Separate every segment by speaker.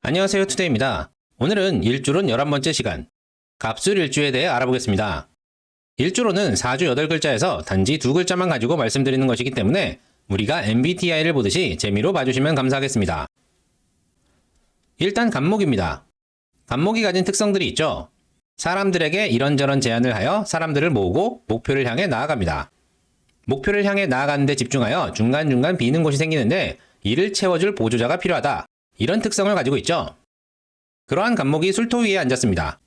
Speaker 1: 안녕하세요, 투데이입니다. 오늘은 일주론 11번째 시간, 갑술일주에 대해 알아보겠습니다. 일주론은 4주 8글자에서 단지 2글자만 가지고 말씀드리는 것이기 때문에 우리가 MBTI를 보듯이 재미로 봐주시면 감사하겠습니다. 일단 갑목입니다. 갑목이 가진 특성들이 있죠. 사람들에게 이런저런 제안을 하여 사람들을 모으고 목표를 향해 나아갑니다. 목표를 향해 나아가는 데 집중하여 중간중간 비는 곳이 생기는데 이를 채워줄 보조자가 필요하다. 이런 특성을 가지고 있죠. 그러한 갑목이 술토 위에 앉았습니다.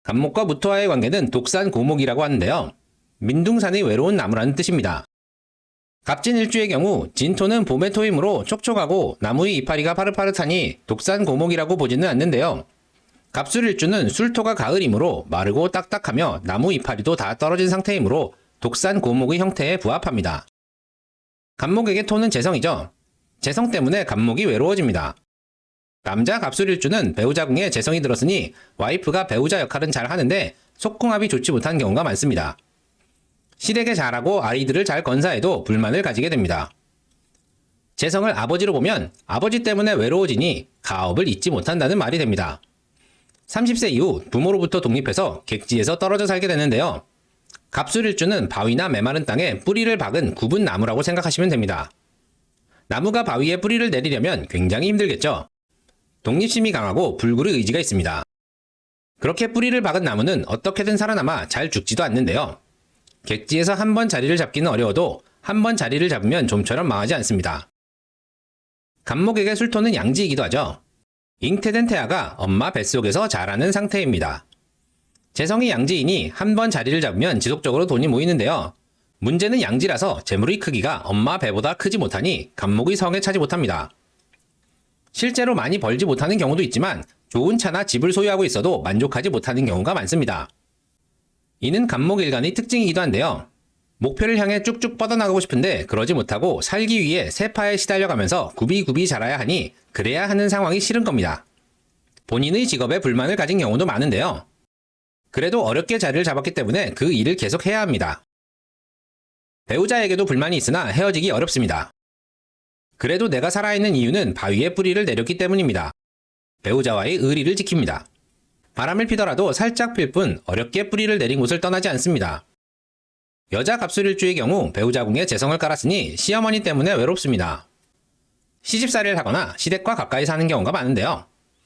Speaker 1: 갑목과 무토와의 관계는 독산고목이라고 하는데요. 민둥산의 외로운 나무라는 뜻입니다. 갑진일주의 경우 진토는 봄의 토이므로 촉촉하고 나무의 이파리가 파릇파릇하니 독산고목이라고 보지는 않는데요. 갑술일주는 술토가 가을이므로 마르고 딱딱하며 나무 이파리도 다 떨어진 상태이므로 독산고목의 형태에 부합합니다. 갑목에게 토는 재성이죠. 재성 때문에 갑목이 외로워집니다. 남자 갑술일주는 배우자궁에 재성이 들었으니 와이프가 배우자 역할은 잘 하는데 속궁합이 좋지 못한 경우가 많습니다. 시댁에 잘하고 아이들을 잘 건사해도 불만을 가지게 됩니다. 재성을 아버지로 보면 아버지 때문에 외로워지니 가업을 잊지 못한다는 말이 됩니다. 30세 이후 부모로부터 독립해서 객지에서 떨어져 살게 되는데요. 갑술일주는 바위나 메마른 땅에 뿌리를 박은 굽은 나무라고 생각하시면 됩니다. 나무가 바위에 뿌리를 내리려면 굉장히 힘들겠죠. 독립심이 강하고 불굴의 의지가 있습니다. 그렇게 뿌리를 박은 나무는 어떻게든 살아남아 잘 죽지도 않는데요. 객지에서 한 번 자리를 잡기는 어려워도 한 번 자리를 잡으면 좀처럼 망하지 않습니다. 갑목에게 술토는 양지이기도 하죠. 잉태된 태아가 엄마 뱃속에서 자라는 상태입니다. 재성이 양지이니 한 번 자리를 잡으면 지속적으로 돈이 모이는데요. 문제는 양지라서 재물의 크기가 엄마 배보다 크지 못하니 갑목의 성에 차지 못합니다. 실제로 많이 벌지 못하는 경우도 있지만 좋은 차나 집을 소유하고 있어도 만족하지 못하는 경우가 많습니다. 이는 갑목일간의 특징이기도 한데요. 목표를 향해 쭉쭉 뻗어나가고 싶은데 그러지 못하고 살기 위해 세파에 시달려가면서 굽이굽이 자라야 하니 그래야 하는 상황이 싫은 겁니다. 본인의 직업에 불만을 가진 경우도 많은데요. 그래도 어렵게 자리를 잡았기 때문에 그 일을 계속 해야 합니다. 배우자에게도 불만이 있으나 헤어지기 어렵습니다. 그래도 내가 살아있는 이유는 바위에 뿌리를 내렸기 때문입니다. 배우자와의 의리를 지킵니다. 바람을 피더라도 살짝 필 뿐 어렵게 뿌리를 내린 곳을 떠나지 않습니다. 여자 갑술일주의 경우 배우자궁에 재성을 깔았으니 시어머니 때문에 외롭습니다. 시집살이를 하거나 시댁과 가까이 사는 경우가 많은데요.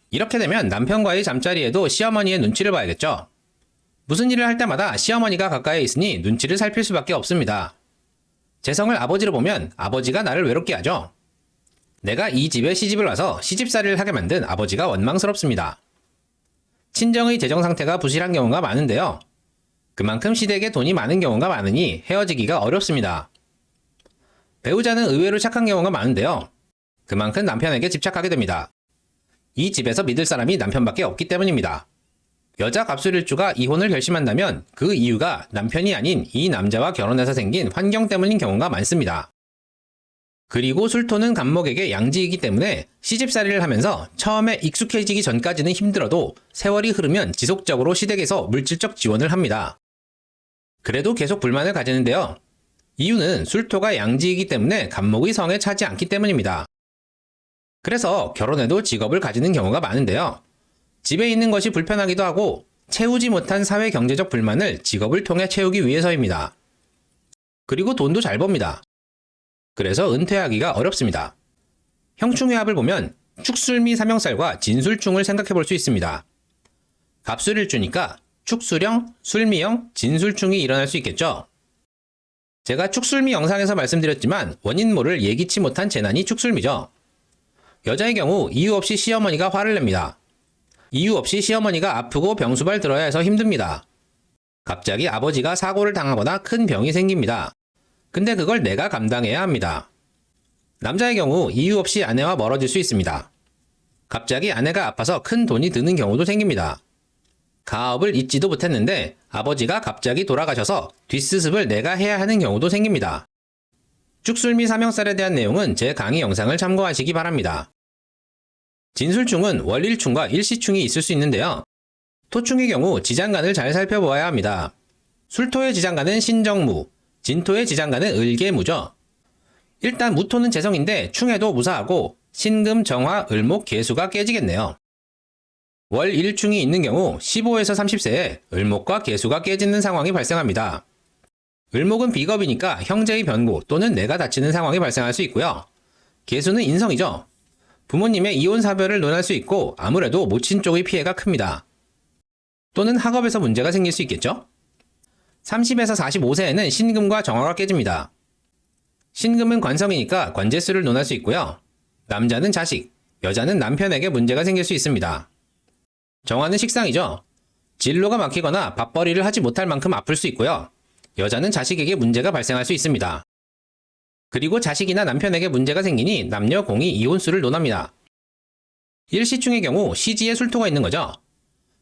Speaker 1: 이렇게 되면 남편과의 잠자리에도 시어머니의 눈치를 봐야겠죠. 무슨 일을 할 때마다 시어머니가 가까이에 있으니 눈치를 살필 수밖에 없습니다. 재성을 아버지로 보면 아버지가 나를 외롭게 하죠. 내가 이 집에 시집을 와서 시집살이를 하게 만든 아버지가 원망스럽습니다. 친정의 재정 상태가 부실한 경우가 많은데요. 그만큼 시댁에 돈이 많은 경우가 많으니 헤어지기가 어렵습니다. 배우자는 의외로 착한 경우가 많은데요. 그만큼 남편에게 집착하게 됩니다. 이 집에서 믿을 사람이 남편밖에 없기 때문입니다. 여자 갑술일주가 이혼을 결심한다면 그 이유가 남편이 아닌 이 남자와 결혼해서 생긴 환경 때문인 경우가 많습니다. 그리고 술토는 갑목에게 양지이기 때문에 시집살이를 하면서 처음에 익숙해지기 전까지는 힘들어도 세월이 흐르면 지속적으로 시댁에서 물질적 지원을 합니다. 그래도 계속 불만을 가지는데요. 이유는 술토가 양지이기 때문에 갑목의 성에 차지 않기 때문입니다. 그래서 결혼해도 직업을 가지는 경우가 많은데요. 집에 있는 것이 불편하기도 하고 채우지 못한 사회 경제적 불만을 직업을 통해 채우기 위해서입니다. 그리고 돈도 잘 법니다. 그래서 은퇴하기가 어렵습니다. 형충회합을 보면 축술미 삼형살과 진술충을 생각해 볼 수 있습니다. 갑술일주니까 축술형, 술미형, 진술충이 일어날 수 있겠죠. 제가 축술미 영상에서 말씀드렸지만 원인 모를 예기치 못한 재난이 축술미죠. 여자의 경우 이유 없이 시어머니가 화를 냅니다. 이유 없이 시어머니가 아프고 병수발 들어야 해서 힘듭니다. 갑자기 아버지가 사고를 당하거나 큰 병이 생깁니다. 근데 그걸 내가 감당해야 합니다. 남자의 경우 이유 없이 아내와 멀어질 수 있습니다. 갑자기 아내가 아파서 큰 돈이 드는 경우도 생깁니다. 가업을 잊지도 못했는데 아버지가 갑자기 돌아가셔서 뒷수습을 내가 해야 하는 경우도 생깁니다. 축술미 삼형살에 대한 내용은 제 강의 영상을 참고하시기 바랍니다. 진술충은 월일충과 일시충이 있을 수 있는데요. 토충의 경우 지장간을 잘 살펴보아야 합니다. 술토의 지장간은 신정무, 진토의 지장간은 을계무죠. 일단 무토는 재성인데 충해도 무사하고 신금, 정화, 을목, 계수가 깨지겠네요. 월 1충이 있는 경우 15에서 30세에 을목과 계수가 깨지는 상황이 발생합니다. 을목은 비겁이니까 형제의 변고 또는 내가 다치는 상황이 발생할 수 있고요. 계수는 인성이죠. 부모님의 이혼 사별을 논할 수 있고 아무래도 모친 쪽의 피해가 큽니다. 또는 학업에서 문제가 생길 수 있겠죠. 30에서 45세에는 신금과 정화가 깨집니다. 신금은 관성이니까 관제수를 논할 수 있고요. 남자는 자식, 여자는 남편에게 문제가 생길 수 있습니다. 정화는 식상이죠. 진로가 막히거나 밥벌이를 하지 못할 만큼 아플 수 있고요. 여자는 자식에게 문제가 발생할 수 있습니다. 그리고 자식이나 남편에게 문제가 생기니 남녀 공이 이혼수를 논합니다. 일시충의 경우 시지에 술토가 있는 거죠.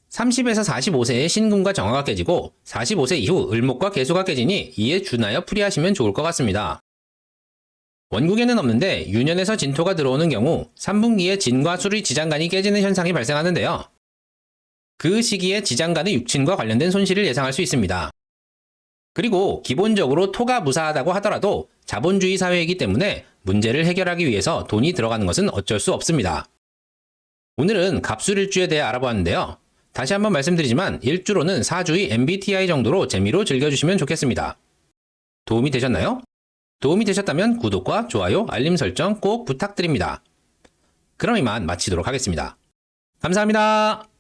Speaker 1: 30에서 45세에 신금과 정화가 깨지고 45세 이후 을목과 계수가 깨지니 이에 준하여 풀이하시면 좋을 것 같습니다. 원국에는 없는데 유년에서 진토가 들어오는 경우 3분기에 진과 술의 지장간이 깨지는 현상이 발생하는데요. 그 시기에 지장간의 육친과 관련된 손실을 예상할 수 있습니다. 그리고 기본적으로 토가 무사하다고 하더라도 자본주의 사회이기 때문에 문제를 해결하기 위해서 돈이 들어가는 것은 어쩔 수 없습니다. 오늘은 갑술일주에 대해 알아보았는데요. 다시 한번 말씀드리지만 일주로는 사주의 MBTI 정도로 재미로 즐겨주시면 좋겠습니다. 도움이 되셨나요? 도움이 되셨다면 구독과 좋아요, 알림 설정 꼭 부탁드립니다. 그럼 이만 마치도록 하겠습니다. 감사합니다.